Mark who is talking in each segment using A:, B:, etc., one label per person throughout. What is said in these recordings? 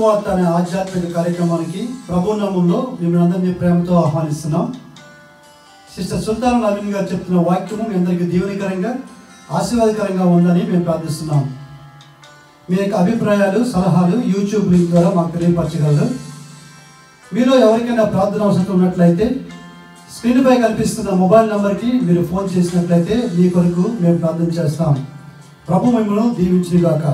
A: సువార్త అనే ఆధ్యాత్మిక కార్యక్రమానికి ప్రభు నామములో మిమ్మల్ని అందరినీ ప్రేమతో ఆహ్వానిస్తున్నాం. సిస్టర్ సుల్తాన్ నవీన్ గారు చెప్తున్న వాక్యము మీ అందరికీ దీవెనకరంగా ఆశీర్వాదకరంగా ఉందని మేము ప్రార్థిస్తున్నాం. మీ యొక్క అభిప్రాయాలు సలహాలు యూట్యూబ్ లింక్ ద్వారా మాకు తెలియపరచగలరు. మీలో ఎవరికైనా ప్రార్థన అవసరం ఉన్నట్లయితే స్క్రీన్పై కనిపిస్తున్న మొబైల్ నెంబర్కి మీరు ఫోన్ చేసినట్లయితే మీ కొరకు మేము ప్రార్థన చేస్తాం. ప్రభు మిమ్మల్ని దీవించుగాక.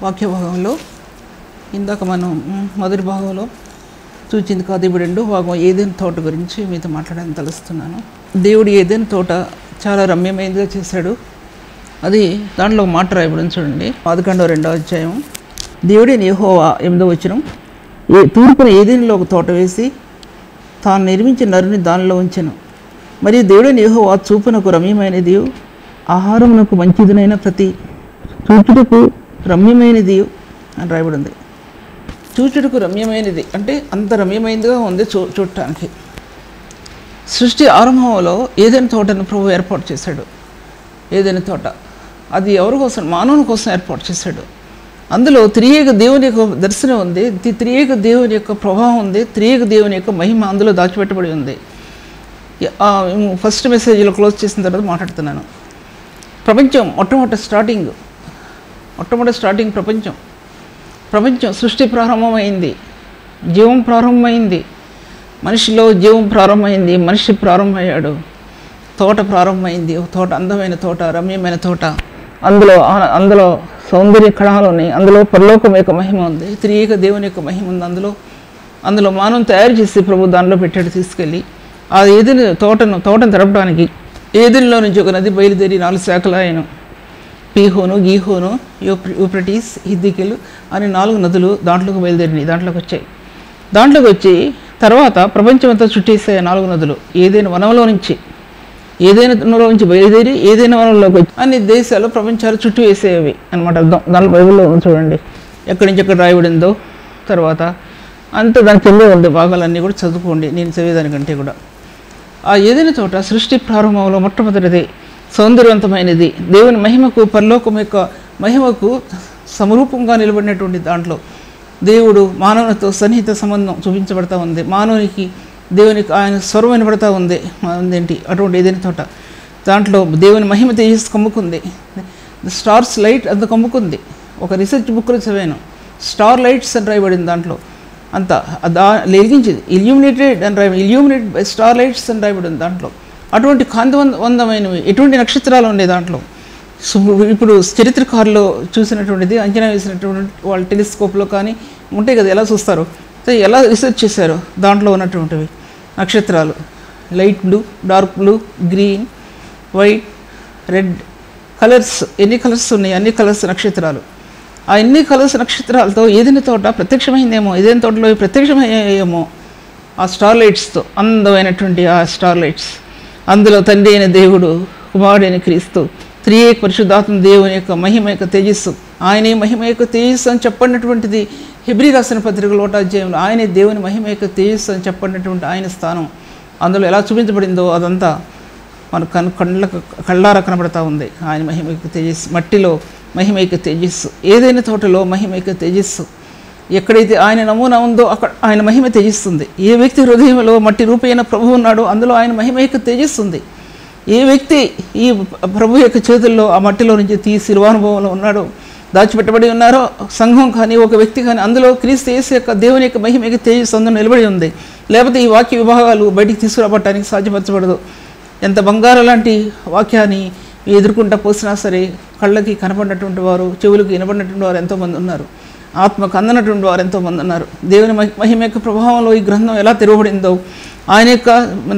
B: వాక్య భాగంలో ఇందాక మనం మొదటి భాగంలో చూచింది కాదు, ఇప్పుడు రెండో భాగం ఏదైనా తోట గురించి మీతో మాట్లాడని తలుస్తున్నాను. దేవుడు ఏదైనా తోట చాలా రమ్యమైనదిగా చేశాడు. అది దాంట్లో మాట రాయబడింది చూడండి, 11వ అధ్యాయం. దేవుడైన యెహోవా 8వ వచనం, తూర్పున ఏదైనాలో ఒక తోట వేసి తాను నిర్మించిన నరుని దానిలో ఉంచెను. మరియు దేవుడైన యెహోవా చూపునకు రమ్యమైనది, ఆహారమునకు మంచిదినైన ప్రతి చూచుటకు రమ్యమైనది అని రాయబడింది. చూచుటకు రమ్యమైనది అంటే అంత రమ్యమైనదిగా ఉంది చూడటానికి. సృష్టి ఆరంభంలో ఏదైనా తోటను ప్రభు ఏర్పాటు చేశాడు. ఏదైనా తోట అది ఎవరి కోసం? మానవుని కోసం ఏర్పాటు చేశాడు. అందులో త్రియేక దేవుని యొక్క దర్శనం ఉంది, త్రియేక దేవుని యొక్క ప్రభావం ఉంది, త్రియేక దేవుని యొక్క మహిమ అందులో దాచిపెట్టబడి ఉంది. ఫస్ట్ మెసేజ్లో క్లోజ్ చేసిన తర్వాత మాట్లాడుతున్నాను. ప్రపంచం మొట్టమొదటి స్టార్టింగ్ ప్రపంచం సృష్టి ప్రారంభమైంది, జీవం ప్రారంభమైంది, మనిషిలో జీవం ప్రారంభమైంది, మనిషి ప్రారంభమయ్యాడు, తోట ప్రారంభమైంది. ఒక తోట, అందమైన తోట, రమ్యమైన తోట. అందులో సౌందర్య కణాలు ఉన్నాయి, అందులో పరలోకం యొక్క మహిమ ఉంది, త్రియేక దేవుని యొక్క మహిమ ఉంది. అందులో మానవం తయారు చేసి ప్రభు దానిలో పెట్టాడు తీసుకెళ్ళి. ఆ ఏదైనా తోటను తడపడానికి ఏదెన్లో నుంచి ఒక నది బయలుదేరి 4 శాఖలు ఆయన, పీహోను, గీహోను, యూఫ్రటీస్, హిద్దికెలు అని 4 నదులు దాంట్లోకి బయలుదేరినాయి, దాంట్లోకి వచ్చి తర్వాత ప్రపంచమంతా చుట్టేసాయి 4 నదులు. ఏదైనా వనంలో నుంచి బయలుదేరి ఏదైనా వనంలోకి వచ్చి అన్ని దేశాలు, ప్రపంచాలు చుట్టూ వేసేవి అనమాట. దాంట్లో బైబిల్లో చూడండి ఎక్కడి నుంచి ఎక్కడ రాయబడిందో. తర్వాత అంతా దానికి కిందే ఉంది, భాగాలన్నీ కూడా చదువుకోండి నేను చదివేదానికంటే కూడా. ఆ ఏదైనా చోట సృష్టి ప్రారంభంలో మొట్టమొదటిది సౌందర్యవంతమైనది, దేవుని మహిమకు, పరలోకం యొక్క మహిమకు సమరూపంగా నిలబడినటువంటి దాంట్లో దేవుడు మానవునితో సన్నిహిత సంబంధం చూపించబడతా ఉంది. మానవునికి దేవునికి ఆయన స్వరం వినబడతా ఉంది. ఏంటి అటువంటి ఏదైనా తోట దాంట్లో దేవుని మహిమ తేజస్సు కమ్ముకుంది. స్టార్స్ లైట్ అంత కమ్ముకుంది. ఒక రీసెర్చ్ బుక్లో చదివాను, స్టార్ లైట్స్ అని రాయబడింది దాంట్లో. అంతా వెలిగించింది, ఇల్యూమినేటెడ్ బై స్టార్ లైట్స్ అని రాయబడింది దాంట్లో. అటువంటి కాంతివంతమైనవి ఎటువంటి నక్షత్రాలు ఉన్నాయి దాంట్లో. ఇప్పుడు చరిత్రకారులు చూసినటువంటిది, అంచనా వేసినటువంటి వాళ్ళ టెలిస్కోప్లో కానీ ఉంటాయి కదా, ఎలా చూస్తారు, ఎలా రీసెర్చ్ చేశారో దాంట్లో ఉన్నటువంటివి నక్షత్రాలు. Light blue, dark blue, green, white, red colours, ఎన్ని కలర్స్ ఉన్నాయి, అన్ని కలర్స్ నక్షత్రాలు. ఆ ఎన్ని కలర్స్ నక్షత్రాలతో ఏదైనా తోట ప్రత్యక్షమైందేమో, ఏదైనా తోటలో ప్రత్యక్షమయ్యేమో ఆ స్టార్ లైట్స్తో, అందమైనటువంటి ఆ స్టార్ లైట్స్. అందులో తండ్రి అయిన దేవుడు, కుమారుడైన క్రీస్తు, త్రియేక పరిశుద్ధాత్మ దేవుని యొక్క మహిమ యొక్క తేజస్సు, ఆయనే మహిమ యొక్క తేజస్సు అని చెప్పినటువంటిది హెబ్రీ రాసిన పత్రిక 1వ అధ్యాయంలో. ఆయనే దేవుని మహిమ యొక్క తేజస్సు అని చెప్పినటువంటి ఆయన స్థానం అందులో ఎలా చూపించబడిందో అదంతా మన కళ్ళారా కనబడతా ఉంది. ఆయన మహిమ యొక్క తేజస్సు, మట్టిలో మహిమ యొక్క తేజస్సు, ఏదైనా తోటలో మహిమ యొక్క తేజస్సు. ఎక్కడైతే ఆయన నమూనా ఉందో అక్కడ ఆయన మహిమ తేజిస్తుంది. ఏ వ్యక్తి హృదయంలో మట్టి రూపైన ప్రభు ఉన్నాడో అందులో ఆయన మహిమ యొక్క తేజిస్తుంది. ఏ వ్యక్తి ఈ ప్రభు యొక్క చేతుల్లో ఆ మట్టిలో నుంచి తీసి శిలువానుభవంలో ఉన్నాడో, దాచిపెట్టబడి ఉన్నారో సంఘం కానీ ఒక వ్యక్తి కానీ, అందులో క్రీస్తు యేసు యొక్క దేవుని యొక్క మహిమ యొక్క తేజస్సు అందులో నిలబడి ఉంది. లేకపోతే ఈ వాక్య విభాగాలు బయటికి తీసుకురాబట్టడానికి సాధ్యపరచబడదు. ఎంత బంగారం లాంటి వాక్యాన్ని ఎదుర్కొంటా పోసినా సరే కళ్ళకి కనపడినటువంటి వారు, చెవులకు వినబడినటువంటి వారు ఎంతోమంది ఉన్నారు, ఆత్మకు అందనటువంటి వారు ఎంతోమంది ఉన్నారు. దేవుని మహిమ యొక్క ప్రభావంలో ఈ గ్రంథం ఎలా తెరవబడిందో, ఆయన యొక్క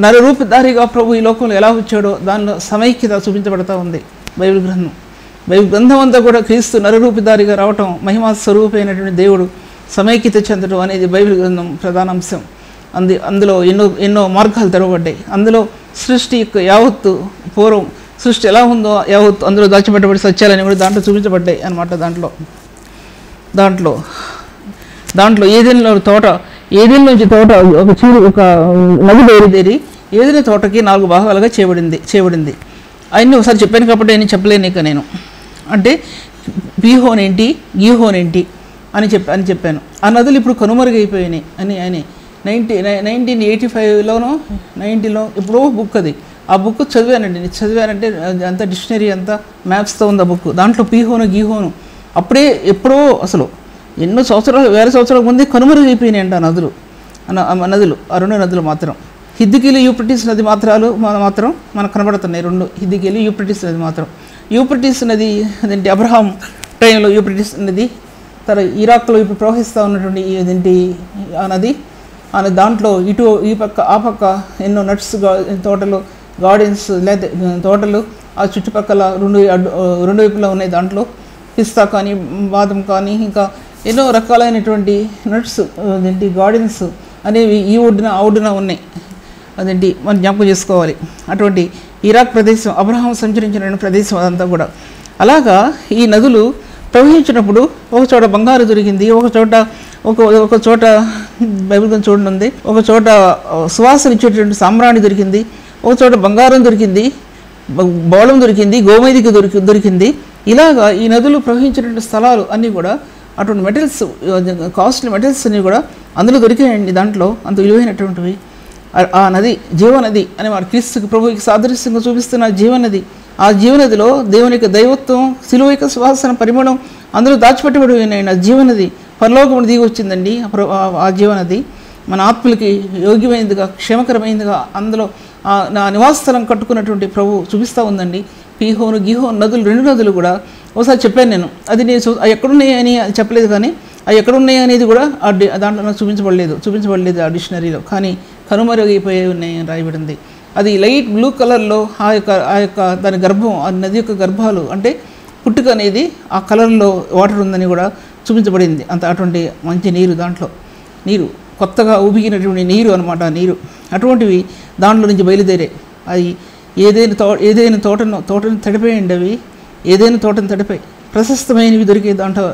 B: నరరూపధారిగా ప్రభు ఈ లోకంలో ఎలా వచ్చాడో దానిలో సమైక్యత చూపించబడతా ఉంది. బైబిల్ గ్రంథం అంతా కూడా క్రీస్తు నరరూపధారిగా రావటం, మహిమా స్వరూపమైనటువంటి దేవుడు సమైక్యత చెందడం అనేది బైబిల్ గ్రంథం ప్రధాన అంశం. అందులో ఎన్నో మార్గాలు తెరవబడ్డాయి. అందులో సృష్టి యొక్క యావత్తు, పూర్వం సృష్టి ఎలా ఉందో యావత్తు అందులో దాచిపెట్టబడి సత్యాలని కూడా దాంట్లో చూపించబడ్డాయి అన్నమాట. దాంట్లో ఏదైనా నుంచి తోట ఒక నది బయలుదేరి ఏదైనా తోటకి 4 భాగాలుగా చేయబడింది. అవన్నీ ఒకసారి చెప్పాను కాబట్టి నేను చెప్పలేను ఇక నేను. అంటే పీహోన్ ఏంటి, గీహోన్ ఏంటి అని చెప్పాను. ఆ నదులు ఇప్పుడు కనుమరుగైపోయినాయి అని 1985లోనో 90లో ఎప్పుడో బుక్ అది. ఆ బుక్ చదివానంటే అంత డిక్షనరీ అంతా మ్యాప్స్తో ఉంది ఆ బుక్. దాంట్లో పీహోను, గీహోను ఎప్పుడో అసలు ఎన్నో సంవత్సరాలు, వేల సంవత్సరాల ముందే కనుమరుగైపోయినాయంట ఆ నదులు. ఆ 2 నదులు మాత్రం, హిద్దికేలు, యూఫ్రటీస్ నది మాత్రం మనకు కనబడుతున్నాయి. 2 హిద్దికేలు, యూఫ్రటీస్ నది మాత్రం. యూఫ్రటీస్ నది అదేంటి, అబ్రహాం టైంలో యూఫ్రటీస్ నది ఇరాక్లో ఇప్పుడు ప్రవహిస్తూ ఉన్నటువంటి ఇదేంటి ఆ నది దాంట్లో ఇటు ఈ పక్క ఆ పక్క ఎన్నో నట్స్ తోటలు, గార్డెన్స్ లేదా తోటలు ఆ చుట్టుపక్కల రెండు వైపులా ఉన్నాయి. దాంట్లో పిస్తా కానీ, బాదం కానీ, ఇంకా ఎన్నో రకాలైనటువంటి నట్స్ అదేంటి గార్డెన్స్ అనేవి ఈ ఒడ్డున ఆ ఒడ్డున ఉన్నాయి. అదేంటి మనం జ్ఞాపకం చేసుకోవాలి. అటువంటి ఇరాక్ ప్రదేశం అబ్రహాం సంచరించిన ప్రదేశం అదంతా కూడా. అలాగా ఈ నదులు ప్రవహించినప్పుడు ఒక చోట బంగారు దొరికింది, ఒక చోట బైబిల్ గురించి చూడండి ఉంది, ఒక చోట సువాసన ఇచ్చేటువంటి సామ్రాణి దొరికింది, ఒక చోట బంగారం దొరికింది, బౌళం దొరికింది, గోమేదికి దొరికింది. ఇలాగా ఈ నదులు ప్రవహించినటువంటి స్థలాలు అన్నీ కూడా అటువంటి మెటల్స్, కాస్ట్లీ మెటల్స్ అన్నీ కూడా అందులో దొరికాయండి. దాంట్లో అంత విలువైనటువంటివి. ఆ నది జీవనది అని వాడు క్రీస్తుకి ప్రభువుకి సాదృశ్యంగా చూపిస్తున్న జీవనది. ఆ జీవనదిలో దేవుని యొక్క దైవత్వం, శిలువ యొక్క సువాసన పరిమళం అందులో దాచిపెట్టబడి ఉన్నాయండి. ఆ జీవనది పరలోకమును దిగి వచ్చిందండి. ఆ జీవనది మన ఆత్మలకి యోగ్యమైనదిగా, క్షేమకరమైనదిగా అందులో నా నివాస స్థలం కట్టుకున్నటువంటి ప్రభు చూపిస్తూ ఉందండి. పీహోను, గిహోను నదులు, 2 నదులు కూడా ఒకసారి చెప్పాను నేను. అది నేను ఎక్కడున్నాయి అని చెప్పలేదు, కానీ అవి ఎక్కడున్నాయి అనేది కూడా దాంట్లో చూపించబడలేదు ఆ డిక్షనరీలో. కానీ కనుమరుగైపోయి ఉన్నాయి అని రాయబడింది. అది లైట్ బ్లూ కలర్లో ఆ యొక్క దాని గర్భం, ఆ నది యొక్క గర్భాలు అంటే పుట్టుక అనేది ఆ కలర్లో వాటర్ ఉందని కూడా చూపించబడింది. అటువంటి మంచి నీరు, దాంట్లో నీరు కొత్తగా ఊపిగినటువంటి నీరు అనమాట. నీరు అటువంటివి దాంట్లో నుంచి బయలుదేరే. అది ఏదైనా తోటను తడిపేయండి. అవి ఏదైనా తోటను తడిపాయి. ప్రశస్తమైనవి దొరికే దాంట్లో,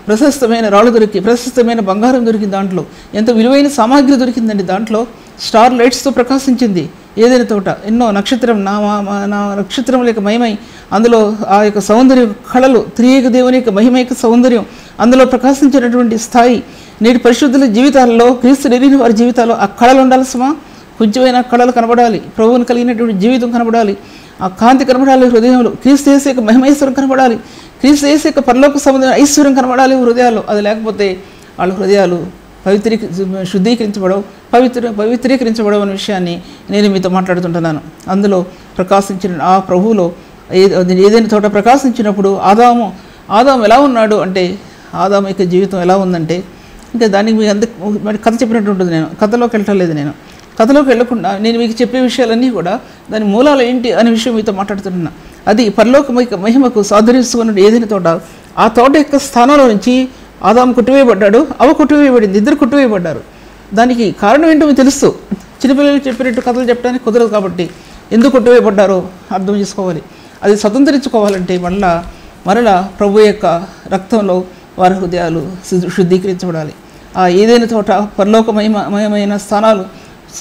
B: ప్రశస్తమైన రాళ్ళు దొరికి, ప్రశస్తమైన బంగారం దొరికింది. దాంట్లో ఎంత విలువైన సామాగ్రి దొరికిందండి. దాంట్లో స్టార్ లైట్స్తో ప్రకాశించింది ఏదైనా తోట. ఎన్నో నక్షత్రం నా నక్షత్రం లేక మహిమై అందులో ఆ యొక్క సౌందర్య కళలు, త్రియేక దేవుని యొక్క మహిమ యొక్క సౌందర్యం అందులో ప్రకాశించినటువంటి స్థాయి. నేటి పరిశుద్ధుల జీవితాల్లో, క్రీస్తు ఎరిగిన వారి జీవితాల్లో ఆ కళలు ఉండాల్సమా? కొంచెమైనా కళలు కనబడాలి. ప్రభువుని కలిగినటువంటి జీవితం కనబడాలి. ఆ కాంతి కనబడాలి హృదయంలో. క్రీస్తు యేసు యొక్క మహిమైశ్వరం కనబడాలి. క్రీస్తు యేసు యొక్క పరలోక సంబంధమైన ఐశ్వర్యం కనబడాలి హృదయాల్లో. అది లేకపోతే వాళ్ళ హృదయాలు శుద్ధీకరించబడవు, పవిత్రీకరించబడవు అనే విషయాన్ని నేను మీతో మాట్లాడుతుంటున్నాను. అందులో ప్రకాశించిన ఆ ప్రభువులో ఏదైనా తోట ప్రకాశించినప్పుడు ఆదాము ఎలా ఉన్నాడు అంటే, ఆదాము యొక్క జీవితం ఎలా ఉందంటే, ఇంకా దానికి మరి కథ చెప్పినట్టు ఉంటుంది. నేను కథలోకి వెళ్ళలేదు. నేను కథలోకి వెళ్లకుండా నేను మీకు చెప్పే విషయాలన్నీ కూడా దాని మూలాలు ఏంటి అనే విషయం మీతో మాట్లాడుతున్నా. అది పరలోక మహిమకు సాదృశ్యమైనటువంటి ఏదైనా తోట, ఆ తోట యొక్క స్థానంలో నుంచి ఆదాము కొట్టివేయబడ్డాడు, అవ కొట్టివేయబడింది, ఇద్దరు కొట్టివేయబడ్డారు. దానికి కారణం ఏంటో మీకు తెలుసు. చిన్నపిల్లలు చెప్పినట్టు కథలు చెప్పడానికి కుదరదు. కాబట్టి ఎందుకు కొట్టివేయబడ్డారో అర్థం చేసుకోవాలి. అది స్వతంత్రించుకోవాలంటే మరలా ప్రభు యొక్క రక్తంలో వారి హృదయాలు శుద్ధీకరించబడాలి. ఆ ఏదైనా తోట పరలోకమయమైన స్థానాలు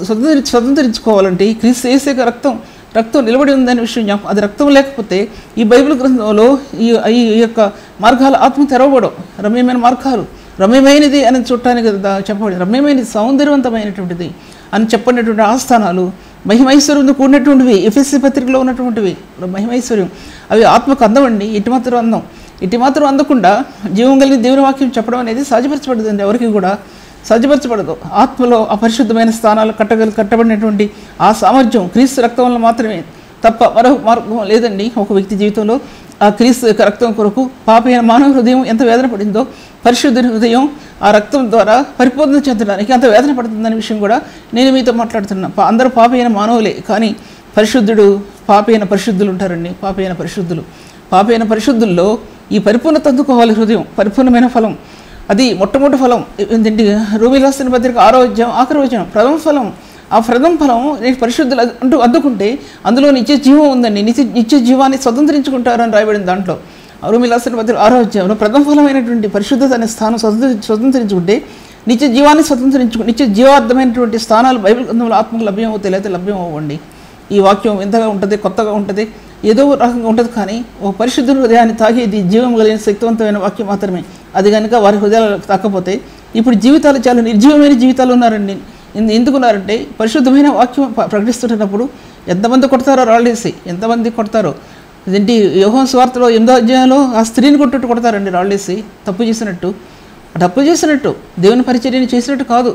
B: స్వతంత్రించుకోవాలంటే క్రీస్తు యేసు యొక్క రక్తం నిలబడి ఉందనే విషయం. అది రక్తం లేకపోతే ఈ బైబిల్ గ్రంథంలో ఈ యొక్క మార్గాలు ఆత్మ తెరవబడవు. రమ్యమైన మార్గాలు, రమ్యమైనది అని చూడటానికి చెప్పబడింది. రమ్యమైనది, సౌందర్యవంతమైనటువంటిది అని చెప్పినటువంటి ఆస్థానాలు మహిమైశ్వర్యంతో కూడినటువంటివి. ఎఫెసీ పత్రికలో ఉన్నటువంటివి మహిమైశ్వర్యం. అవి ఆత్మకు అందమండి. ఇటు మాత్రం అందకుండా జీవం కలిగిన దేవుని వాక్యం చెప్పడం అనేది సాధ్యపరచబడదండి. ఎవరికి కూడా సాధ్యపరచబడదు. ఆత్మలో అపరిశుద్ధమైన స్థానాలు కట్టబడినటువంటి ఆ సామర్థ్యం క్రీస్తు రక్తం వల్ల మాత్రమే తప్ప మరో మార్గం లేదండి. ఒక వ్యక్తి జీవితంలో ఆ క్రీస్తు యొక్క రక్తం కొరకు పాపైన మానవ హృదయం ఎంత వేదన పడిందో, పరిశుద్ధుని హృదయం ఆ రక్తం ద్వారా పరిపూర్ణ చెందడానికి ఎంత వేదన పడుతుందనే విషయం కూడా నేను మీతో మాట్లాడుతున్నా. అందరూ పాపైన మానవులే, కానీ పాపైన పరిశుద్ధులు ఉంటారండి. పాపైన పరిశుద్ధుల్లో ఈ పరిపూర్ణత అందుకోవాలి. హృదయం పరిపూర్ణమైన ఫలం, అది మొట్టమొదటి ఫలం. ఏంటంటే రోమీయులకు రాసిన పత్రిక 6వ అధ్యాయం ఆఖరి వచనం, ప్రథమ ఫలం. ఆ ప్రథమ ఫలం నేను పరిశుద్ధులు అంటూ అందుకుంటే అందులో నిత్య జీవం ఉందండి. నిత్య జీవాన్ని స్వతంత్రించుకుంటారని రాయబడింది. దాంట్లో రోమీయులకు రాసిన పత్రిక 6వ అధ్యాయంలో ప్రథమ ఫలమైనటువంటి పరిశుద్ధత అనే స్థానం స్వతంత్రించుకుంటే నిత్య జీవాన్ని నిత్య జీవార్థమైనటువంటి స్థానాలు బైబిల్ గ్రంథంలో ఆత్మకు లభ్యం అవుతాయి, లేకపోతే లభ్యం అవ్వండి. ఈ వాక్యం ఎంతగా ఉంటుంది, కొత్తగా ఉంటుంది, ఏదో రకంగా ఉంటుంది. కానీ ఒక పరిశుద్ధ హృదయాన్ని తాగేది జీవం కలిగిన శక్తివంతమైన వాక్యం మాత్రమే. అది కనుక వారి హృదయాలు తాకపోతే ఇప్పుడు జీవితాలు చాలా నిర్జీవమైన జీవితాలు ఉన్నారండి. ఎందుకున్నారంటే పరిశుద్ధమైన వాక్యం ప్రకటిస్తున్నప్పుడు ఎంతమంది కొడతారో రాళ్ళేసి, ఎంతమంది కొడతారో. ఇదేంటి యోహాను సువార్తలో 8వ అధ్యాయంలో ఆ స్త్రీని కొడతారండి రాళ్ళేసి. తప్పు చేసినట్టు దేవుని పరిచర్యని చేసినట్టు కాదు,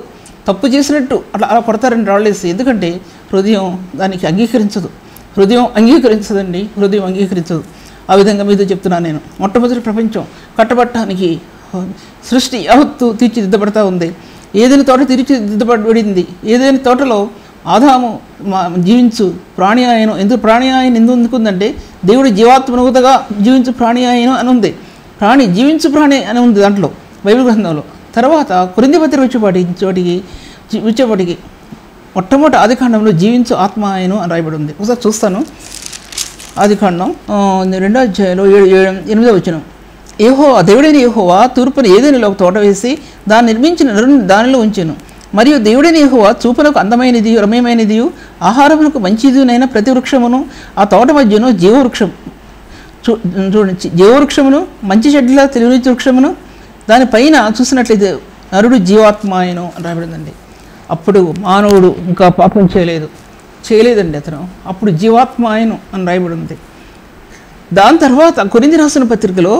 B: తప్పు చేసినట్టు అలా కొడతారండి రాళ్ళేసి. ఎందుకంటే హృదయం దానికి అంగీకరించదు. హృదయం అంగీకరించదు. ఆ విధంగా మీతో చెప్తున్నాను నేను. మొట్టమొదటి ప్రపంచం కట్టబట్టడానికి సృష్టి యావత్తు తీర్చిదిద్దబడతా ఉంది. ఏదైనా తోట తీర్చిదిద్దబడింది. ఏదైనా తోటలో ఆదాము జీవించు ప్రాణి ఆయన, ఎందుకు ప్రాణి ఆయన ఎందుకుందంటే దేవుడు జీవాత్మనుగుతగా జీవించు ప్రాణి ఆయన అని ఉంది. జీవించు ప్రాణి అని ఉంది దాంట్లో బైబిల్ గ్రంథంలో. తర్వాత కొరింథీ పత్రిక వచ్చేపటికి మొట్టమొదటి ఆదికాండంలో జీవించు ఆత్మ ఆయన అని రాయబడి ఉంది. ఒకసారి చూస్తాను. ఆదికాండం 2వ అధ్యాయంలో 8వ వచనం. దేవుడైన యెహోవా తూర్పున ఏదైనా ఒక తోట వేసి దాన్ని నిర్మించిన నరుని దానిలో ఉంచెను. మరియు దేవుడైన యెహోవా చూపునకు అందమైనది రమ్యమైనది ఆహారమునకు మంచిదినైన ప్రతి వృక్షమును ఆ తోట మధ్యను జీవవృక్షం చూడండి, జీవవృక్షమును మంచి చెడ్ల తెలివినిచ్చే వృక్షమును దానిపైన చూసినట్లయితే నరుడు జీవాత్మాయను అని రాబడిందండి. అప్పుడు మానవుడు ఇంకా పాపం చేయలేదండి అతను. అప్పుడు జీవాత్మాయను అని రాయబడి ఉంది. దాని తర్వాత కొరింథీ రాసిన పత్రికలో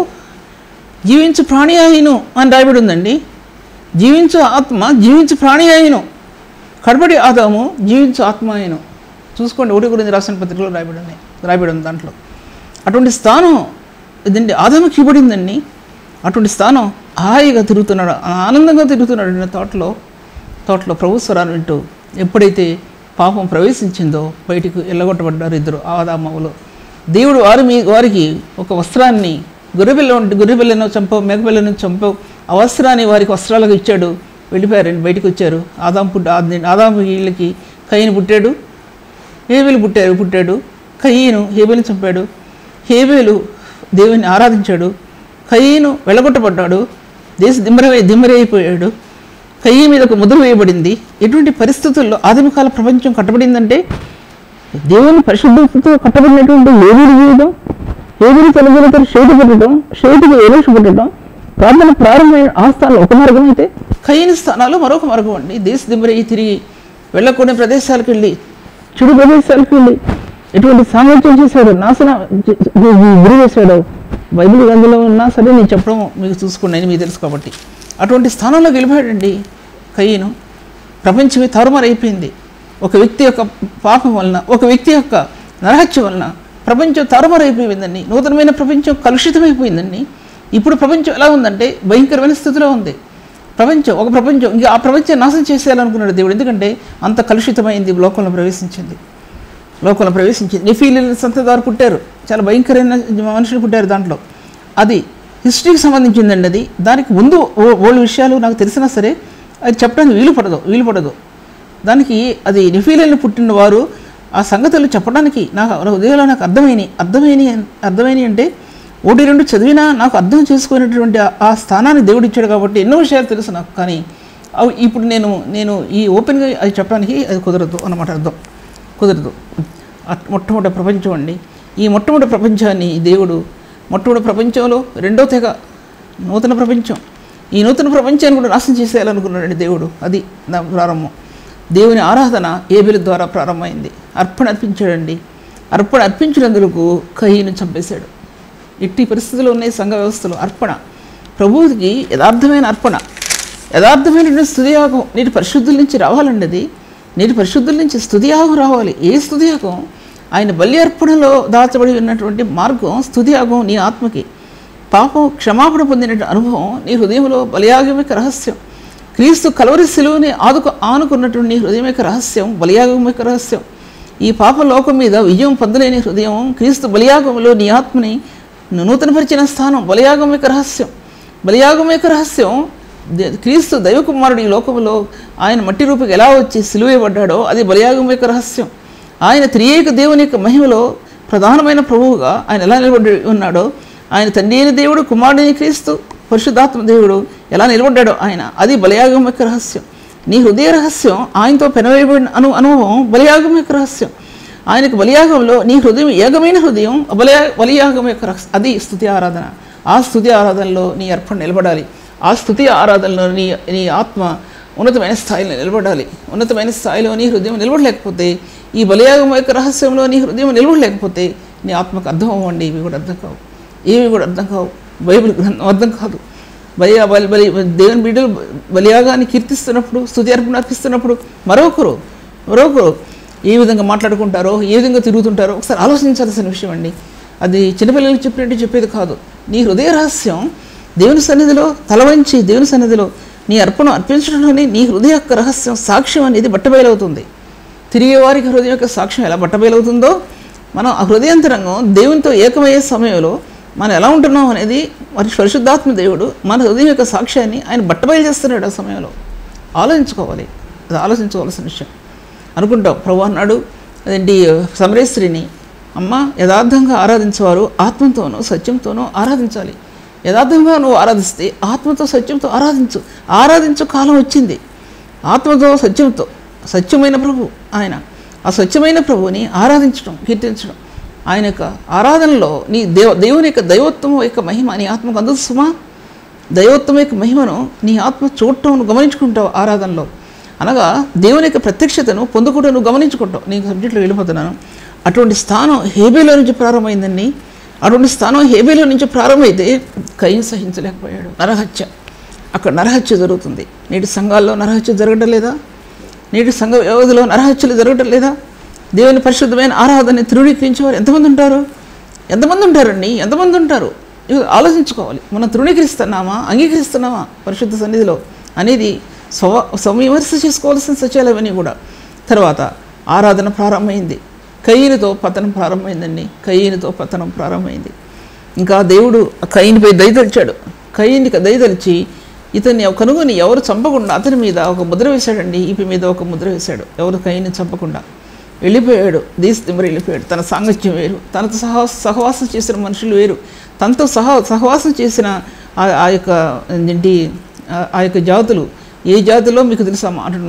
B: జీవించు ప్రాణి అయిను అని రాయబడి ఉందండి. జీవించు ఆత్మ జీవించు ప్రాణి అయిను. కడపడి ఆదాము జీవించు ఆత్మ అయిను. చూసుకోండి, 1 కొరింథీ రాసిన పత్రికలో రాయబడి ఉంది. దాంట్లో అటువంటి స్థానం ఇదండి ఆదాముకి ఇవ్వబడిందండి. అటువంటి స్థానం హాయిగా తిరుగుతున్నాడు, ఆనందంగా తిరుగుతున్నాడు తోటలో ప్రభు స్వరాన్ని వింటూ. ఎప్పుడైతే పాపం ప్రవేశించిందో బయటికి వెళ్ళగొట్టబడ్డారు ఇద్దరు ఆదామవులు. దేవుడు వారికి ఒక వస్త్రాన్ని గొర్రెపిల్లను చంపావు, మేకపిల్లను చంపావు, ఆ వస్త్రాన్ని వారికి వస్త్రాలుగా ఇచ్చాడు. వెళ్ళిపోయారండి, బయటకు వచ్చారు. ఆదాము వీళ్ళకి కయ్యను పుట్టాడు, హేబేలు పుట్టాడు. కయ్యను హేబేలుని చంపాడు. హేబేలు దేవుని ఆరాధించాడు. కయ్యను వెళ్ళగొట్టబడ్డాడు. దిమ్మరి అయిపోయాడు. కయ్యి మీద ఒక ముద్ర వేయబడింది. ఎటువంటి పరిస్థితుల్లో ఆదిమకాల ప్రపంచం కట్టబడిందంటే దేవుని పరిశుద్ధతతో కట్టబడినటువంటి ఏబేలు జీవితం, ఏబేలు తల్లిదండ్రులతో షేటుకు ఏలేషు పుట్టడం, ప్రార్థన ప్రారంభమైన ఆ స్థానంలో ఒక మార్గం అయితే కయ్యని స్థానాలు మరొక మార్గం అండి. దిమ్మరి తిరిగి వెళ్ళకూడని ప్రదేశాలకు వెళ్ళి, చెడు ప్రదేశాలకు వెళ్ళి ఎటువంటి సామర్థ్యం చేశాడు, నాశనం గురి చేశాడు. బైబిల్ గ్రంథంలో ఉన్నా సరే నేను చెప్పడం మీకు చూసుకున్నాను, మీకు తెలుసు కాబట్టి. అటువంటి స్థానంలో వెళ్ళిపోయాడండి కయ్యను. ప్రపంచమే తారుమారైపోయింది. ఒక వ్యక్తి యొక్క పాపం వలన, ఒక వ్యక్తి యొక్క నరహత్య వలన ప్రపంచం తారుమారైపోయిందండి. నూతనమైన ప్రపంచం కలుషితమైపోయిందండి. ఇప్పుడు ప్రపంచం ఎలా ఉందంటే భయంకరమైన స్థితిలో ఉంది. ఒక ప్రపంచం ఇంకా ఆ ప్రపంచం నాశనం చేసేయాలనుకున్నాడు దేవుడు. ఎందుకంటే అంత కలుషితమైంది. లోకంలో ప్రవేశించింది. నెఫీలీల సంతతివారు పుట్టారు. చాలా భయంకరమైన మనుషులు పుట్టారు దాంట్లో. అది హిస్టరీకి సంబంధించిందండి. అది దానికి ముందు ఓల్డ్ విషయాలు నాకు తెలిసినా సరే అది చెప్పడానికి వీలు పడదు. దానికి అది నెఫీలీలను పుట్టిన వారు ఆ సంగతులు చెప్పడానికి ఉదయంలో నాకు అర్థమైనవి అంటే 1-2 చదివినా నాకు అర్థం చేసుకునేటువంటి ఆ స్థానాన్ని దేవుడు ఇచ్చాడు. కాబట్టి ఎన్నో విషయాలు తెలుసు నాకు. కానీ ఇప్పుడు నేను ఈ ఓపెన్గా అది చెప్పడానికి అది కుదరదు అన్నమాట. కుదరదు. మొట్టమొదటి ప్రపంచం అండి. ఈ మొట్టమొదటి ప్రపంచాన్ని దేవుడు మొట్టమొదటి ప్రపంచంలో రెండో తెగ నూతన ప్రపంచం, ఈ నూతన ప్రపంచాన్ని కూడా నాశనం చేసేయాలనుకున్నాడండి దేవుడు. అది నా ప్రారంభం. దేవుని ఆరాధన ఏబేలు ద్వారా ప్రారంభమైంది. అర్పణ అర్పించాడండి. అర్పణ అర్పించినందుకు కయ్యను చంపేశాడు. ఎట్టి పరిస్థితుల్లో ఉన్నాయి సంఘ వ్యవస్థలో అర్పణ ప్రభువుకి యథార్థమైన అర్పణ, యథార్థమైనటువంటి స్తుతియాగం. నీటి పరిశుద్ధుల నుంచి రావాలండి. అది నీటి పరిశుద్ధుల నుంచి స్తుతియాగం రావాలి. ఏ స్తుతియాగం? ఆయన బలి అర్పణలో దాచబడి ఉన్నటువంటి మార్గం స్తుతియాగం. నీ ఆత్మకి పాపం క్షమాపణ పొందినటువంటి అనుభవం నీ హృదయంలో బలియాగం యొక్క రహస్యం. క్రీస్తు కలవరి శిలువని ఆనుకున్నటువంటి నీ హృదయం యొక్క రహస్యం బలియాగం యొక్క రహస్యం. ఈ పాప లోకం మీద విజయం పొందలేని హృదయం క్రీస్తు బలియాగంలో నీ ఆత్మని నూతనపరిచిన స్థానం బలియాగం యొక్క రహస్యం. బలియాగం యొక్క రహస్యం క్రీస్తు దైవకుమారుడు ఈ లోకంలో ఆయన మట్టి రూపకి ఎలా వచ్చి సిలువేయబడ్డాడో అది బలియాగం యొక్క రహస్యం. ఆయన త్రియేక దేవుని యొక్క మహిమలో ప్రధానమైన ప్రభువుగా ఆయన ఎలా నిలబడి ఉన్నాడో, ఆయన తండ్రి అయిన దేవుడు, కుమారుడైన క్రీస్తు, పరిశుద్ధాత్మ దేవుడు ఎలా నిలబడ్డాడో ఆయన, అది బలియాగం యొక్క రహస్యం. నీ హృదయ రహస్యం ఆయనతో పెనవేయబడిన అనుభవం బలియాగం యొక్క రహస్యం. ఆయనకు బలియాగంలో నీ హృదయం ఏకమైన హృదయం బలియాగం యొక్క రహస్యం. అది స్తుతి ఆరాధన. ఆ స్తుతి ఆరాధనలో నీ అర్పణ నిలబడాలి. ఆ స్తుతి ఆరాధనలో నీ ఆత్మ ఉన్నతమైన స్థాయిలో నిలబడాలి. ఉన్నతమైన స్థాయిలో నీ హృదయం నిలబడలేకపోతే, ఈ బలియాగం యొక్క రహస్యంలో నీ హృదయం నిలబడలేకపోతే నీ ఆత్మకు అర్థం అవ్వండి. ఇవి కూడా అర్థం కావు. బైబిల్ గ్రంథం అర్థం కాదు. దేవుని బిడ్డలు బలియాగాన్ని కీర్తిస్తున్నప్పుడు, స్తుతి అర్పణ అర్పిస్తున్నప్పుడు మరొకరు ఏ విధంగా మాట్లాడుకుంటారో, ఏ విధంగా తిరుగుతుంటారో ఒకసారి ఆలోచించాల్సిన విషయం అండి. అది చిన్నపిల్లలకు చెప్పినట్టు చెప్పేది కాదు. నీ హృదయ రహస్యం దేవుని సన్నిధిలో తలవంచి దేవుని సన్నిధిలో నీ అర్పణ అర్పించడంలోనే నీ హృదయ యొక్క రహస్యం సాక్ష్యం అనేది బట్టబయలవుతుంది. తిరిగే వారికి హృదయం యొక్క సాక్ష్యం ఎలా బట్టబయలవుతుందో, మనం ఆ హృదయాంతరంగం దేవునితో ఏకమయ్యే సమయంలో మనం ఎలా ఉంటున్నాం అనేది పరిశుద్ధాత్మ దేవుడు మన హృదయం యొక్క సాక్ష్యాన్ని ఆయన బట్టబయలు చేస్తున్నాడు. ఆ సమయంలో ఆలోచించుకోవాలి, అది ఆలోచించుకోవాల్సిన విషయం. అనుకుంటాం ప్రభు అన్నాడు అదేంటి సమరయ స్త్రీని, అమ్మ యథార్థంగా ఆరాధించేవారు ఆత్మతోనూ సత్యంతోనూ ఆరాధించాలి. యథార్థంగా నువ్వు ఆరాధిస్తే ఆత్మతో సత్యంతో ఆరాధించు కాలం వచ్చింది. ఆత్మతో సత్యంతో, సత్యమైన ప్రభు ఆయన, ఆ స్వచ్ఛమైన ప్రభువుని ఆరాధించడం, కీర్తించడం, ఆయన యొక్క ఆరాధనలో నీ దేవుని యొక్క దైవత్వం యొక్క మహిమ నీ ఆత్మకు అందుకు సుమా. దైవత్వం యొక్క మహిమను నీ ఆత్మ చూడటం గమనించుకుంటావు ఆరాధనలో. అనగా దేవుని యొక్క ప్రత్యక్షతను పొందుకుంటూ నువ్వు గమనించుకుంటావు. నీకు సబ్జెక్టులో వెళ్ళిపోతున్నాను. అటువంటి స్థానం హేబేలో నుంచి ప్రారంభమైందండి. అటువంటి స్థానం హేబేలో నుంచి ప్రారంభమైతే కయీను సహించలేకపోయాడు. నరహత్య, అక్కడ నరహత్య జరుగుతుంది. నేటి సంఘాల్లో నరహత్య జరగడం లేదా? నేటి సంఘ వ్యవధిలో నరహత్యలు జరగడం లేదా? దేవుని పరిశుద్ధమైన ఆరాధనని తృణీకరించేవారు ఎంతమంది ఉంటారు? ఎంతమంది ఉంటారు? ఆలోచించుకోవాలి. మనం తృణీకరిస్తున్నామా, అంగీకరిస్తున్నామా పరిశుద్ధ సన్నిధిలో అనేది స్వవిమర్శ చేసుకోవాల్సిన సత్యాలవన్నీ కూడా. తర్వాత ఆరాధన ప్రారంభమైంది. కయీనుతో పతనం ప్రారంభమైంది. ఇంకా దేవుడు కయీనుపై దయతలిచాడు. కయీనుకి దయతలిచి ఇతన్ని కనుగొని ఎవరు చంపకుండా అతని మీద ఒక ముద్ర వేశాడండి. ఈపి మీద ఒక ముద్ర వేశాడు. ఎవరు కయీను చంపకుండా వెళ్ళిపోయాడు. దీస్తిమరి వెళ్ళిపోయాడు. తన సాంగత్యం వేరు, తనతో సహవాసం చేసిన మనుషులు వేరు, తనతో సహవాసం చేసిన ఆ యొక్క జాతులు, ఏ జాతిలో మీకు తెలుసా? అటువంటి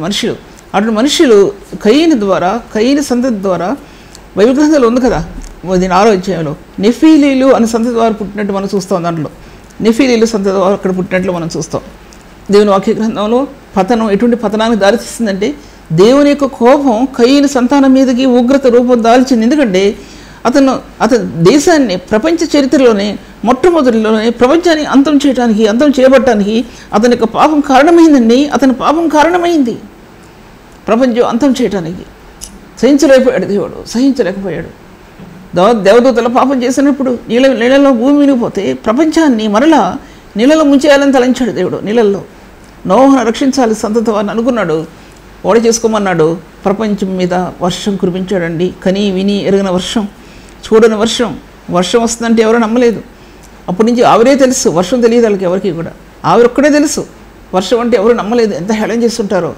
B: మనుషులు కయీను సంతతి ద్వారా బైబిల్ గ్రంథంలో ఉంది కదా, దీని 6వ అధ్యాయంలో నెఫీలీలు అనే సంతతి ద్వారా పుట్టినట్టు మనం చూస్తాం. దాంట్లో నెఫీలీలు సంతతి ద్వారా అక్కడ పుట్టినట్లు మనం చూస్తాం. దేవుని వాక్య గ్రంథంలో పతనం ఎటువంటి పతనానికి దారితీస్తుందంటే, దేవుని యొక్క కోపం కయీను సంతానం మీదకి ఉగ్రత రూపం దాల్చింది. ఎందుకంటే అతను దేశాన్ని ప్రపంచ చరిత్రలోనే మొట్టమొదటిలోనే ప్రపంచాన్ని అంతం చేయబట్టడానికి అతని యొక్క పాపం కారణమైందండి. అతని పాపం కారణమైంది ప్రపంచం అంతం చేయడానికి. సహించలేకపోయాడు. దేవదూతల పాపం చేసినప్పుడు నీళ్ళలో భూమి వినిగిపోతే ప్రపంచాన్ని మరలా నీళ్ళలో ముంచేయాలని తలంచాడు దేవుడు. నీళ్ళల్లో నోహను రక్షించాలి సంతతి వారిని అనుకున్నాడు. ఓడ చేసుకోమన్నాడు. ప్రపంచం మీద వర్షం కురిపించాడండి. కని విని ఎరగని వర్షం, చూడని వర్షం వస్తుందంటే ఎవరో నమ్మలేదు. అప్పటి నుంచి ఆవిరే తెలుసు, వర్షం తెలియదు వాళ్ళకి ఎవరికి కూడా. ఆవిర ఒక్కడే తెలుసు, వర్షం అంటే ఎవరు నమ్మలేదు. ఎంత హేళన చేస్తుంటారో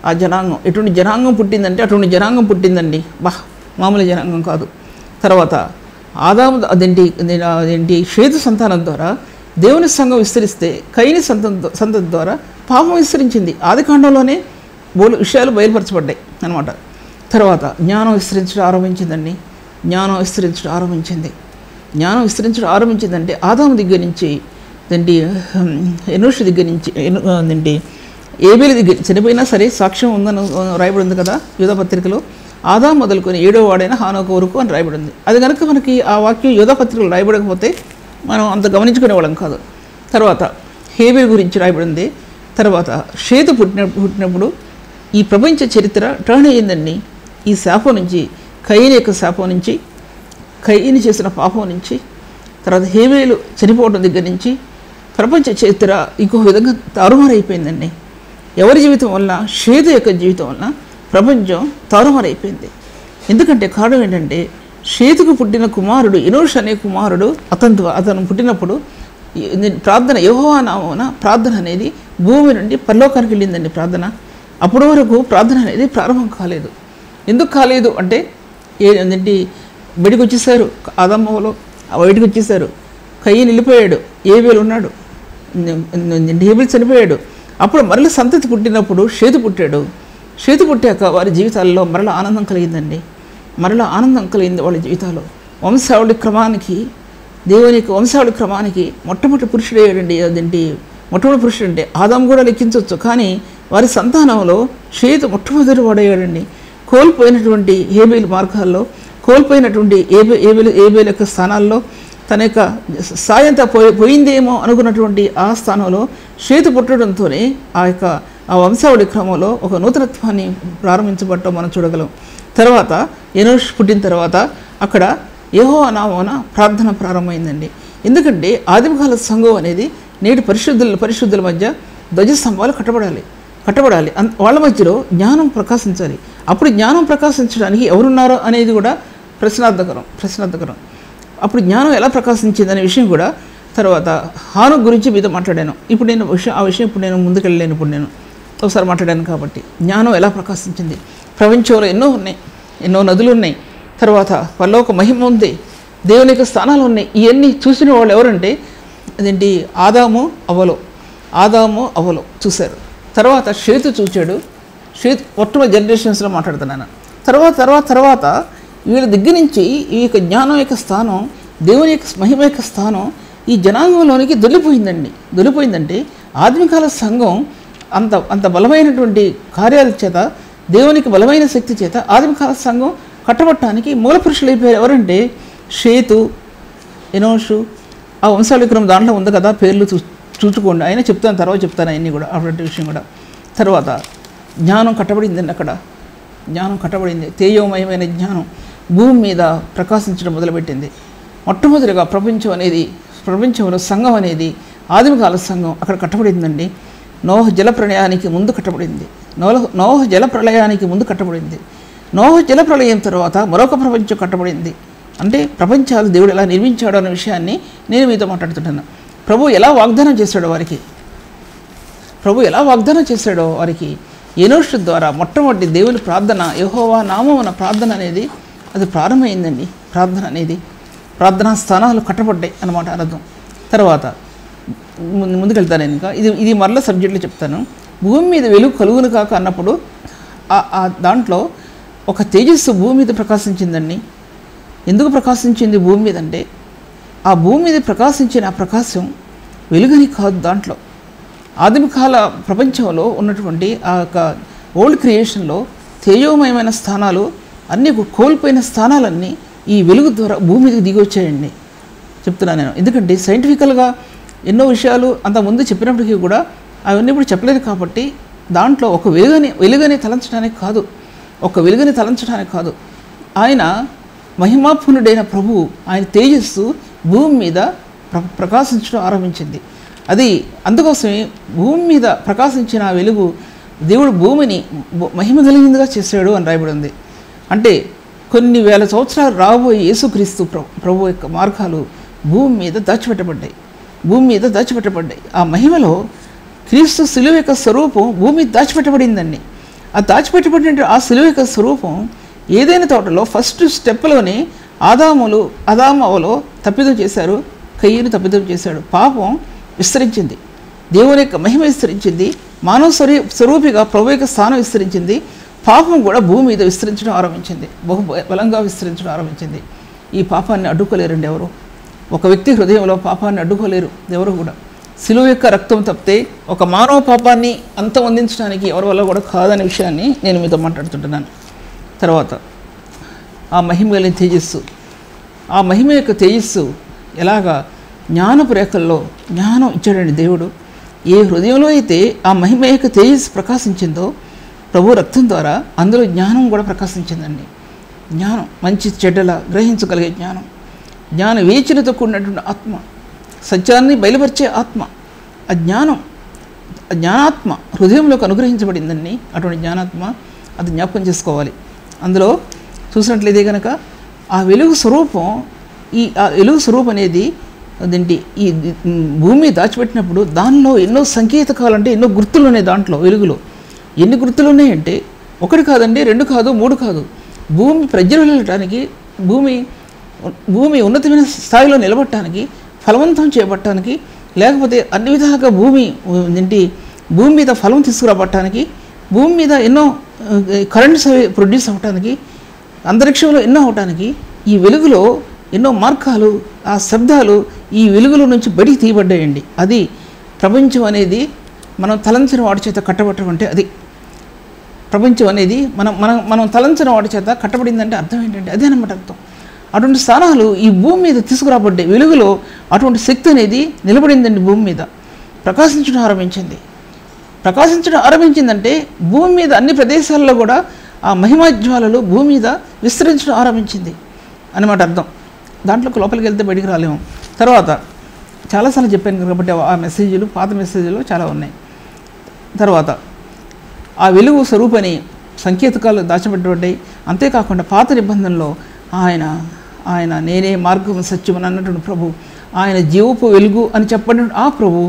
B: ఆ జనాంగం. ఎటువంటి జనాంగం పుట్టిందంటే అటువంటి జనాంగం పుట్టిందండి. మామూలు జనాంగం కాదు. తర్వాత ఆదాము అదేంటి షేతు సంతానం ద్వారా దేవుని సంఘం విస్తరిస్తే కయీను సంతతి ద్వారా పాపం విస్తరించింది. ఆది కాండంలోనే విషయాలు బయలుపరచబడ్డాయి అన్నమాట. తర్వాత జ్ఞానం విస్తరించడం ఆరంభించిందంటే ఆదాము దగ్గర నుంచి ఎనోషు దగ్గర నుంచి ఏబేలు దగ్గర చనిపోయినా సరే సాక్ష్యం ఉందని రాయబడి ఉంది కదా యూదాపత్రికలో. ఆదాము మొదలుకొని 7వ వాడైన హానోకు వరకు అని రాయబడి ఉంది. అది కనుక మనకి ఆ వాక్యం యూదాపత్రికలో రాయబడకపోతే మనం అంత గమనించుకునేవాళ్ళం కాదు. తర్వాత హేబేలు గురించి రాయబడింది. తర్వాత షేతు పుట్టినప్పుడు ఈ ప్రపంచ చరిత్ర టర్న్ అయ్యిందండి. ఈ శాపం నుంచి, కయీను యొక్క శాపం నుంచి, కయీను చేసిన పాపం నుంచి, తర్వాత హేబేలు చనిపోవడం దగ్గర నుంచి ప్రపంచ చరిత్ర ఇంకో విధంగా తారుమారైపోయిందండి. ఎవరి జీవితం వల్ల? షేతు యొక్క జీవితం వల్ల ప్రపంచం తారుమారైపోయింది. ఎందుకంటే కారణం ఏంటంటే, షేతుకు పుట్టిన కుమారుడు ఎనోషు అనే కుమారుడు అతను పుట్టినప్పుడు ప్రార్థన, యెహోవా నామమున ప్రార్థన అనేది భూమి నుండి పరలోకానికి వెళ్ళిందండి. ప్రార్థన అప్పటి వరకు ప్రార్థన అనేది ప్రారంభం కాలేదు. ఎందుకు కాలేదు అంటే బయటకు వచ్చేసారు. ఆదమ్మలో బయటకు వచ్చేసారు. కయీను వెళ్ళిపోయాడు. ఏబేలు ఉన్నాడు. హేబేలు చనిపోయాడు. అప్పుడు మరల సంతతి పుట్టినప్పుడు షేతు పుట్టాడు. షేతు పుట్టాక వారి జీవితాల్లో మరల ఆనందం కలిగిందండి. వాళ్ళ జీవితాల్లో. వంశావళి క్రమానికి, దేవుని యొక్క వంశావళి క్రమానికి మొట్టమొదటి పురుషుడు అయ్యాడండి. మొట్టమొదటి పురుషుడు అంటే ఆదాము కూడా లెక్కించవచ్చు. కానీ వారి సంతానంలో షేతు మొట్టమొదటి వాడయ్యాడండి. కోల్పోయినటువంటి హేబేలు మార్గాల్లో, కోల్పోయినటువంటి ఏబేలు యొక్క స్థానాల్లో, తన యొక్క సాయంతా పోయిందేమో అనుకున్నటువంటి ఆ స్థానంలో షేతు పుట్టడంతోనే ఆ వంశావళి క్రమంలో ఒక నూతనత్వాన్ని ప్రారంభించబడటం మనం చూడగలం. తర్వాత ఎనోషు పుట్టిన తర్వాత అక్కడ యెహోవా నామమున ప్రార్థన ప్రారంభమైందండి. ఎందుకంటే ఆదిమకాల సంఘం అనేది నేటి పరిశుద్ధుల మధ్య ధ్వజస్తంభాలు కట్టబడాలి. వాళ్ళ మధ్యలో జ్ఞానం ప్రకాశించాలి. అప్పుడు జ్ఞానం ప్రకాశించడానికి ఎవరున్నారో అనేది కూడా ప్రశ్నార్థకరం. అప్పుడు జ్ఞానం ఎలా ప్రకాశించింది అనే విషయం కూడా తర్వాత హాను గురించి మీతో మాట్లాడాను. ఇప్పుడు నేను ఆ విషయం ఇప్పుడు నేను ముందుకెళ్ళలేను. ఇప్పుడు నేను ఒకసారి మాట్లాడాను కాబట్టి జ్ఞానం ఎలా ప్రకాశించింది. ప్రపంచంలో ఎన్నో నదులు ఉన్నాయి. తర్వాత పరలోక మహిమ ఉంది, దేవుని యొక్క స్థానాలు ఉన్నాయి. ఇవన్నీ చూసిన వాళ్ళు ఎవరంటే అదేంటి ఆదాము అవలో చూశారు. తర్వాత షేతు చూచాడు. మొట్టమొదటి జనరేషన్స్లో మాట్లాడుతున్నాను. తర్వాత వీళ్ళ దగ్గర నుంచి ఈ యొక్క జ్ఞానం యొక్క స్థానం, దేవుని యొక్క మహిమ యొక్క స్థానం ఈ జనాంగంలోనికి దొల్లిపోయిందంటే ఆధునికాల సంఘం అంత బలమైనటువంటి కార్యాల చేత, దేవునికి బలమైన శక్తి చేత ఆధునికాల సంఘం కట్టబట్టడానికి మూల పురుషులు అయిపోయారు. ఎవరంటే షేతు, ఎనోషు, ఆ వంశావళిక్రమం దాంట్లో ఉంది కదా, పేర్లు చూసుకోండి. ఆయన తర్వాత చెప్తాను అవన్నీ కూడా, అటువంటి విషయం కూడా. తర్వాత జ్ఞానం కట్టబడిందండి. అక్కడ జ్ఞానం కట్టబడింది. తేజోమయమైన జ్ఞానం భూమి మీద ప్రకాశించడం మొదలుపెట్టింది. మొట్టమొదటిగా ప్రపంచంలో సంఘం అనేది ఆదిమకాల సంఘం అక్కడ కట్టబడిందండి. నోహ జలప్రళయానికి ముందు కట్టబడింది. నోహ జలప్రళయం తర్వాత మరొక ప్రపంచం కట్టబడింది. అంటే ప్రపంచాలు దేవుడు ఎలా నిర్మించాడు అనే విషయాన్ని నేను మీతో మాట్లాడుతున్నాను. ప్రభు ఎలా వాగ్దానం చేశాడో వారికి ఎనోషు ద్వారా మొట్టమొదటి దేవుని ప్రార్థన, యెహోవా నామమున ప్రార్థన అనేది అది ప్రారంభమైందండి. ప్రార్థనా స్థానాలు కట్టబడ్డాయి అన్నమాట అర్థం. తర్వాత ముందుకెళ్తాను నేను. ఇంకా ఇది మరలా సబ్జెక్టులో చెప్తాను. భూమి మీద వెలుగు కలుగును కాక అన్నప్పుడు దాంట్లో ఒక తేజస్సు భూమి మీద ప్రకాశించిందండి. ఎందుకు ప్రకాశించింది భూమి మీద అంటే, ఆ భూమి మీద ప్రకాశించిన ఆ ప్రకాశం వెలుగని కాదు. దాంట్లో ఆదిమకాల ప్రపంచంలో ఉన్నటువంటి ఆ యొక్క ఓల్డ్ క్రియేషన్లో తేజోమయమైన స్థానాలు అన్నీ కోల్పోయిన స్థానాలన్నీ ఈ వెలుగు ద్వారా భూమి మీదకి దిగి వచ్చాయండి చెప్తున్నాను నేను. ఎందుకంటే సైంటిఫికల్గా ఎన్నో విషయాలు అంతకుముందు చెప్పినప్పటికీ కూడా అవన్నీ ఇప్పుడు చెప్పలేదు. కాబట్టి దాంట్లో ఒక వెలుగని తలంచడానికి కాదు, ఆయన మహిమాపూర్ణుడైన ప్రభువు, ఆయన తేజస్సు భూమి మీద ప్రకాశించడం ఆరంభించింది. అది అందుకోసమే భూమి మీద ప్రకాశించిన ఆ వెలుగు దేవుడు భూమిని మహిమ కలిగిందిగా చేశాడు అని రాయబడి ఉంది. అంటే కొన్ని వేల సంవత్సరాలు రాబోయే యేసుక్రీస్తు ప్రభు యొక్క మార్గాలు భూమి మీద దాచిపెట్టబడ్డాయి. ఆ మహిమలో క్రీస్తు శిలువ యొక్క స్వరూపం భూమి దాచిపెట్టబడిందండి. ఆ దాచిపెట్టబడిన ఆ శిలువ యొక్క స్వరూపం ఏదైనా తోటలో ఫస్ట్ స్టెప్లోనే ఆదాము అవలో తప్పిదం చేశారు, కయ్యను తప్పిదం చేశాడు. పాపం విస్తరించింది, దేవుని యొక్క మహిమ విస్తరించింది, మానవ స్వరూపిగా ప్రభు యొక్క స్థానం విస్తరించింది. పాపం కూడా భూమి మీద విస్తరించడం ఆరంభించింది, బలంగా విస్తరించడం ఆరంభించింది. ఈ పాపాన్ని అడ్డుకోలేరండి ఎవరు. ఒక వ్యక్తి హృదయంలో పాపాన్ని అడ్డుకోలేరు ఎవరు కూడా. శిలువ యొక్క రక్తం తప్పితే ఒక మానవ పాపాన్ని అంతమొందించడానికి ఎవరి వల్ల కూడా కాదనే విషయాన్ని నేను మీతో మాట్లాడుతుంటున్నాను. తర్వాత ఆ మహిమ కలిగిన తేజస్సు, ఆ మహిమ యొక్క తేజస్సు ఎలాగా జ్ఞానపు రేఖల్లో జ్ఞానం ఇచ్చాడండి దేవుడు. ఏ హృదయంలో అయితే ఆ మహిమ యొక్క తేజస్సు ప్రకాశించిందో ప్రభు రక్తం ద్వారా అందులో జ్ఞానం కూడా ప్రకాశించిందండి. జ్ఞానం, మంచి చెడ్డల గ్రహించగలిగే జ్ఞాన వేచనతో కూడినటువంటి ఆత్మ, సత్యాన్ని బయలుపరిచే ఆత్మ, ఆ జ్ఞానాత్మ హృదయంలోకి అనుగ్రహించబడిందండి. అటువంటి జ్ఞానాత్మ అది జ్ఞాపకం చేసుకోవాలి. అందులో చూసినట్లయితే కనుక ఆ వెలుగు స్వరూపం అనేది అదేంటి ఈ భూమి దాచిపెట్టినప్పుడు దానిలో ఎన్నో సంకేతకాలు, అంటే ఎన్నో గుర్తులు ఉన్నాయి. దాంట్లో వెలుగులో ఎన్ని గుర్తులు ఉన్నాయంటే ఒకటి కాదండి, 2 కాదు, 3 కాదు. భూమి ప్రజ్వలించడానికి, భూమి ఉన్నతమైన స్థాయిలో నిలబడటానికి, ఫలవంతం చేయబట్టడానికి, లేకపోతే అన్ని విధాలుగా భూమి మీద ఫలం తీసుకురాబట్టడానికి, భూమి మీద ఎన్నో కరెంట్స్ ప్రొడ్యూస్ అవ్వటానికి, అంతరిక్షంలో ఎన్నో అవటానికి ఈ వెలుగులో ఎన్నో మార్గాలు, ఆ శబ్దాలు ఈ వెలుగులో నుంచి బయటికి తీయబడ్డాయండి. అది ప్రపంచం అనేది మనం తలంచిన వాడి చేత కట్టబడటం అంటే అది ప్రపంచం అనేది మనం తలంచిన వాడి చేత కట్టబడిందంటే అర్థం ఏంటంటే అదే అన్నమాట అర్థం. అటువంటి స్థానాలు ఈ భూమి మీద తీసుకురాబడ్డాయి. వెలుగులో అటువంటి శక్తి అనేది నిలబడిందండి. భూమి మీద ప్రకాశించడం ఆరంభించిందంటే భూమి మీద అన్ని ప్రదేశాల్లో కూడా ఆ మహిమాజ్వాలలు భూమి మీద విస్తరించడం ఆరంభించింది అన్నమాట అర్థం. దాంట్లోకి లోపలికి వెళ్తే బయటికి రాలేము. తర్వాత చాలాసార్లు చెప్పాను కాబట్టి ఆ మెసేజ్లు పాత మెసేజ్లు చాలా ఉన్నాయి. తర్వాత ఆ వెలుగు స్వరూపని సంకేతకాలు దాచబెట్టబడ్డాయి. అంతేకాకుండా పాత నిబంధనలో ఆయన నేనే మార్గం సత్యం అని అన్నటువంటి ప్రభు, ఆయన జీవపు వెలుగు అని చెప్పబడిన ఆ ప్రభు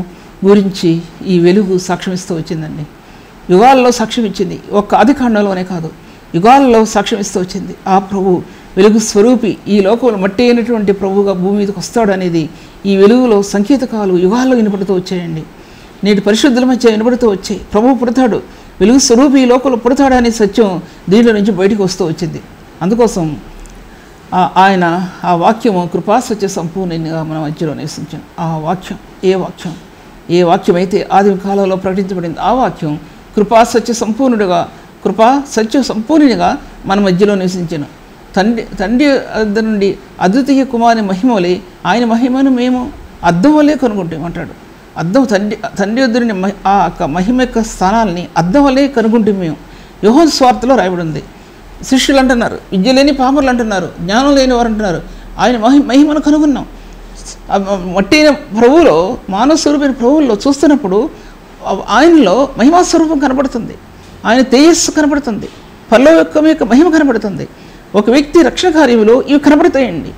B: గురించి ఈ వెలుగు సాక్ష్యం ఇస్తూ వచ్చిందండి. యుగాల్లో సాక్ష్యం ఇచ్చింది. ఒక్క ఆదికాండంలోనే కాదు, యుగాల్లో సాక్ష్యం ఇస్తూ వచ్చింది. ఆ ప్రభు వెలుగు స్వరూపి ఈ లోకంలో మట్టి అయినటువంటి ప్రభువుగా భూమి మీదకి వస్తాడు అనేది ఈ వెలుగులో సంకేతకాలు యుగాల్లో వినపడుతూ వచ్చాయండి. నేటి పరిశుద్ధుల మధ్య వినపడుతూ వచ్చాయి. ప్రభువు పుడతాడు, వెలుగు స్వరూపి ఈ లోకంలో పుడతాడు అనే సత్యం దీంట్లో నుంచి బయటకు వస్తూ వచ్చింది. అందుకోసం ఆయన ఆ వాక్యము కృపాసత్య సంపూర్ణంగా మన మధ్యలో నివసించాను. ఆ వాక్యం ఏ వాక్యం అయితే ఆది కాలంలో ప్రకటించబడింది ఆ వాక్యం కృపాసత్య సంపూర్ణునిగా మన మధ్యలో నివసించాను. తండ్రి వద్ద నుండి అద్వితీయ కుమారుని మహిమలే ఆయన మహిమను మేము అద్దం వల్లే కనుగొంటామంటాడు. అద్దం తండ్రి వద్ద నుండి ఆ మహిమ యొక్క స్థానాలని అద్దం వల్లే కనుగొంటే మేము యోహాను సువార్తలో రాయబడి ఉంది. శిష్యులు అంటున్నారు, విద్య లేని పామరులు అంటున్నారు, జ్ఞానం లేని వారు అంటున్నారు, ఆయన మహిమను కనుగొన్నాం. మట్టిన ప్రభువులో, మానవ స్వరూపమైన ప్రభువుల్లో చూస్తున్నప్పుడు ఆయనలో మహిమా స్వరూపం కనబడుతుంది, ఆయన తేజస్సు కనబడుతుంది, పరలోకం యొక్క మహిమ కనబడుతుంది. ఒక వ్యక్తి రక్షణ కార్యంలో ఇవి కనబడతాయండి.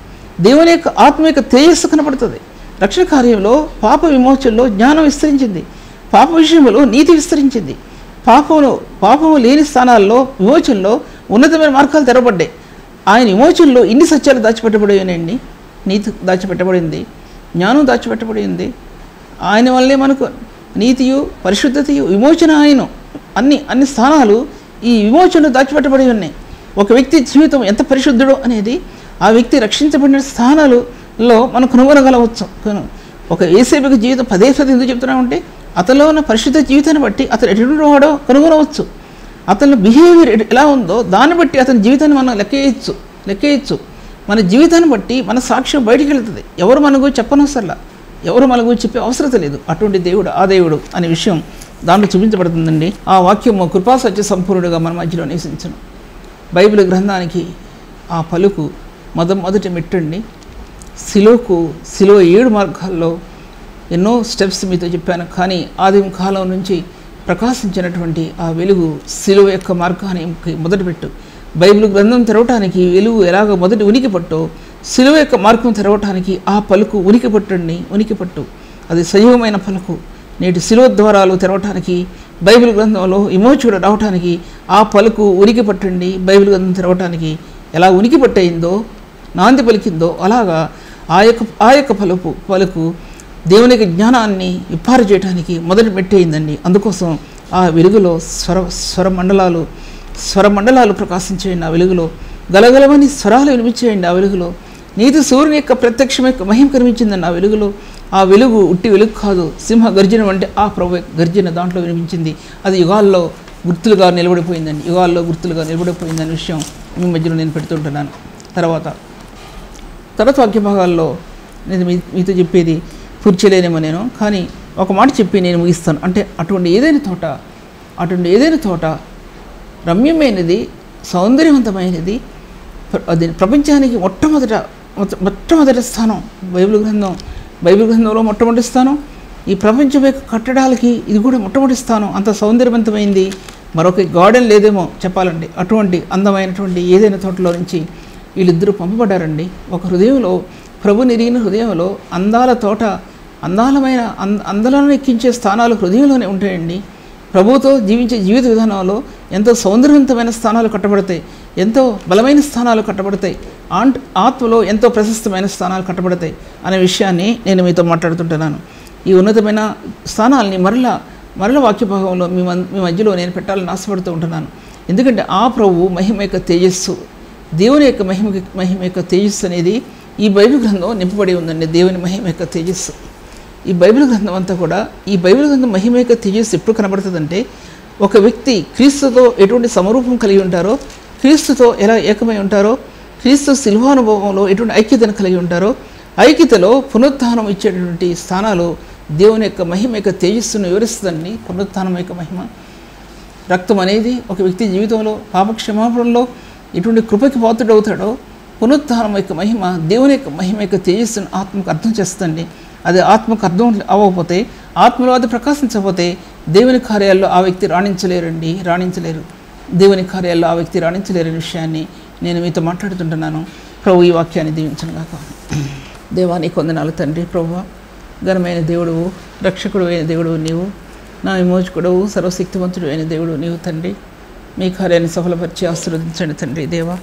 B: దేవుని యొక్క ఆత్మ యొక్క తేజస్సు కనబడుతుంది. రక్షణ కార్యంలో పాప విమోచనలో జ్ఞానం విస్తరించింది, పాప విషయంలో నీతి విస్తరించింది, పాపము లేని స్థానాల్లో విమోచనలో ఉన్నతమైన మార్గాలు తెరవబడ్డాయి. ఆయన విమోచనలో ఇన్ని సత్యాలు దాచిపెట్టబడినాయండి. నీతి దాచిపెట్టబడింది, జ్ఞానం దాచిపెట్టబడింది. ఆయన వల్లే మనకు నీతియు పరిశుద్ధతయు విమోచన ఆయన అన్ని స్థానాలు ఈ విమోచనలో దాచిపెట్టబడి ఉన్నాయి. ఒక వ్యక్తి జీవితం ఎంత పరిశుద్ధుడో అనేది ఆ వ్యక్తి రక్షించబడిన స్థానాలలో మనం కనుగొనగలవచ్చు. ఒక యేసేపుకి జీవితం పదే ఎందుకు చెప్తున్నామంటే అతనిలో ఉన్న పరిశుద్ధ జీవితాన్ని బట్టి అతను ఎటువంటి వాడో కనుగొనవచ్చు. అతని బిహేవియర్ ఎలా ఉందో దాన్ని బట్టి అతని జీవితాన్ని మనం లెక్కేయచ్చు. మన జీవితాన్ని బట్టి మన సాక్ష్యం బయటికి వెళ్తుంది. ఎవరు మనకు చెప్పనవసరంలా, ఎవరు మనకు చెప్పే అవసరం లేదు. అటువంటి దేవుడు ఆ దేవుడు అనే విషయం దాంట్లో చూపించబడుతుందండి. ఆ వాక్యము కృపాసత్య సంపూర్ణుడుగా మన మధ్యలో నివసించను. బైబిల్ గ్రంథానికి ఆ పలుకు మొదటి మెట్టండి. సిలువ 7 మార్గాల్లో ఎన్నో స్టెప్స్ మీతో చెప్పాను. కానీ ఆదిమ కాలం నుంచి ప్రకాశించినటువంటి ఆ వెలుగు సిలువ యొక్క మార్గానికి మొదటిపెట్టు. బైబిల్ గ్రంథం తెరవటానికి వెలుగు ఎలాగ మొదటి ఉనికిపట్టో సిలువ యొక్క మార్గం తెరవటానికి ఆ పలుకు ఉనికిపట్టు. అది సజీవమైన పలుకు. నేటి సిలువ ద్వారాలు తెరవటానికి బైబిల్ గ్రంథంలో విమోచకుడు రావటానికి ఆ పలుకు ఉనికిపట్టండి. బైబిల్ గ్రంథం తెరవటానికి ఎలా ఉనికిపట్టయిందో, నాంది పలికిందో అలాగా ఆ యొక్క పలుకు దేవునికి జ్ఞానాన్ని విప్పారు చేయడానికి మొదటి పెట్టేయిందండి. అందుకోసం ఆ వెలుగులో స్వరమండలాలు ప్రకాశించేయండి. ఆ వెలుగులో గలగలమని స్వరాలు వినిపించేయండి. ఆ వెలుగులో నీతి సూర్యుని యొక్క ప్రత్యక్షం యొక్క మహిమ కనిపించిందండి. ఆ వెలుగులో ఆ వెలుగు ఉట్టి వెలుగు కాదు, సింహ గర్జన అంటే ఆ ప్రభు గర్జన దాంట్లో వినిపించింది. అది యుగాల్లో గుర్తులుగా నిలబడిపోయిందనే విషయం మీ మధ్యలో నేను పెడుతుంటున్నాను. తర్వాత వాక్య భాగాల్లో నేను మీతో చెప్పేది పూర్చలేనేమో నేను, కానీ ఒక మాట చెప్పి నేను ముగిస్తాను. అంటే అటువంటి ఏదైనా తోట రమ్యమైనది, సౌందర్యవంతమైనది, అది ప్రపంచానికి మొట్టమొదటి స్థానం. బైబిల్ గ్రంథంలో మొట్టమొదటి స్థానం. ఈ ప్రపంచం యొక్క కట్టడాలకి ఇది కూడా మొట్టమొదటి స్థానం. అంత సౌందర్యవంతమైంది మరొక గార్డెన్ లేదేమో చెప్పాలండి. అటువంటి అందమైనటువంటి ఏదైనా తోటలో నుంచి వీళ్ళిద్దరూ పంపబడ్డారండి. ఒక హృదయంలో, ప్రభు నిరిగిన హృదయంలో అందాల తోట, అందలను ఎక్కించే స్థానాలు హృదయంలోనే ఉంటాయండి. ప్రభువుతో జీవించే జీవిత విధానంలో ఎంతో సౌందర్యవంతమైన స్థానాలు కట్టబడతాయి, ఎంతో బలమైన స్థానాలు కట్టబడతాయి, ఆత్మలో ఎంతో ప్రశస్తమైన స్థానాలు కట్టబడతాయి అనే విషయాన్ని నేను మీతో మాట్లాడుతుంటున్నాను. ఈ ఉన్నతమైన స్థానాల్ని మరల వాక్య భాగంలో మీ మధ్యలో నేను పెట్టాలని ఆశపడుతూ ఉంటున్నాను. ఎందుకంటే ఆ ప్రభు మహిమ యొక్క తేజస్సు, దేవుని యొక్క మహిమ యొక్క తేజస్సు అనేది ఈ బైబిల్ గ్రంథం నింపబడి ఉందండి. దేవుని మహిమ యొక్క తేజస్సు ఈ బైబిల్ గ్రంథం అంతా కూడా, ఈ బైబిల్ గ్రంథం మహిమ యొక్క తేజస్సు ఎప్పుడు కనబడుతుందంటే ఒక వ్యక్తి క్రీస్తుతో ఎటువంటి సమరూపం కలిగి ఉంటారో, క్రీస్తుతో ఎలా ఏకమై ఉంటారో, క్రీస్తు శిల్వానుభవంలో ఎటువంటి ఐక్యతను కలిగి ఉంటారో, ఐక్యతలో పునరుత్థానం ఇచ్చేటటువంటి స్థానాలు దేవుని యొక్క మహిమ యొక్క తేజస్సును వివరిస్తుందండి. పునరుత్థానం యొక్క మహిమ, రక్తం అనేది ఒక వ్యక్తి జీవితంలో పాపక్షమాపణలో ఎటువంటి కృపకి పాత్రుడవుతాడో, పునరుత్థానం యొక్క మహిమ దేవుని యొక్క మహిమ యొక్క తేజస్సును ఆత్మకు అర్థం చేస్తుంది. అది ఆత్మకు అర్థం అవ్వకపోతే, ఆత్మలో అది ప్రకాశించకపోతే దేవుని కార్యాల్లో ఆ వ్యక్తి రాణించలేరు. దేవుని కార్యాల్లో ఆ వ్యక్తి రాణించలేరని విషయాన్ని నేను మీతో మాట్లాడుతుంటున్నాను. ప్రభు ఈ వాక్యాన్ని దీవించను గాక. దేవా నీకు వందనాలు తండ్రి. ప్రభువా ఘనమైన దేవుడువు, రక్షకుడు అయిన దేవుడు నీవు, నా విమోచకుడవు, సర్వశక్తివంతుడు అయిన దేవుడు నీవు తండ్రి. మీ కార్యాన్ని సఫలపరిచి ఆశీర్వదించండి తండ్రి. దేవా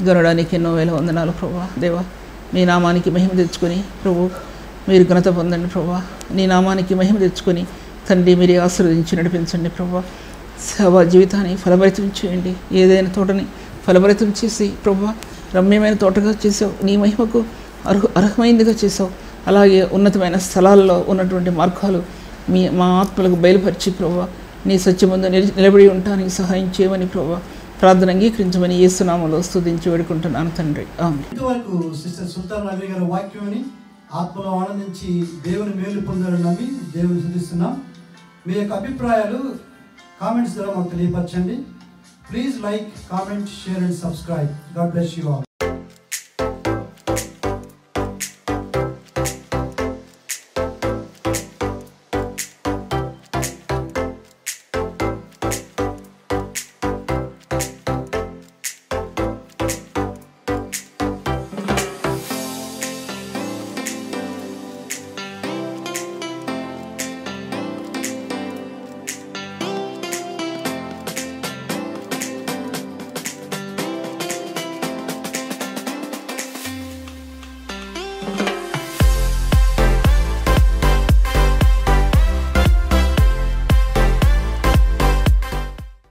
B: గనడానికి ఎన్నో వేల వందనాలు ప్రభువా. దేవా మీ నామానికి మహిమ తెచ్చుకొని ప్రభు మీరు ఘనత పొందండి ప్రభువా. నీ నామానికి మహిమ తెచ్చుకొని తండ్రి మీరే ఆశీర్వదించి నడిపించండి ప్రభువా. సేవా జీవితాన్ని ఫలభరితం చేయండి. ఏదైనా తోటని ఫలభరితం చేసి ప్రభువా రమ్యమైన తోటగా చేసావు, నీ మహిమకు అర్హమైందిగా చేసావు. అలాగే ఉన్నతమైన స్థలాల్లో ఉన్నటువంటి మార్గాలు మా ఆత్మలకు బయలుపరిచి ప్రభువా నీ సత్యమందు నిలబడి ఉండటానికి సహాయం చేయమని ప్రభువా ప్రార్థన అంగీకరించమని యేసు నామములో స్తుతించి వేడుకుంటున్నాను తండ్రి. ఆమేన్.
A: ఇంతవరకు సిస్టర్ సుల్తాన్ నవీన్ గారి వాక్యాన్ని ఆత్మలో ఆనందించి దేవుని మేలు పొందాలని నమ్మి దేవుని స్తుతిస్తున్నాం. మీ యొక్క అభిప్రాయాలు కామెంట్స్ ద్వారా మాకు తెలియపరచండి. Please like, comment, share and subscribe. God bless you all.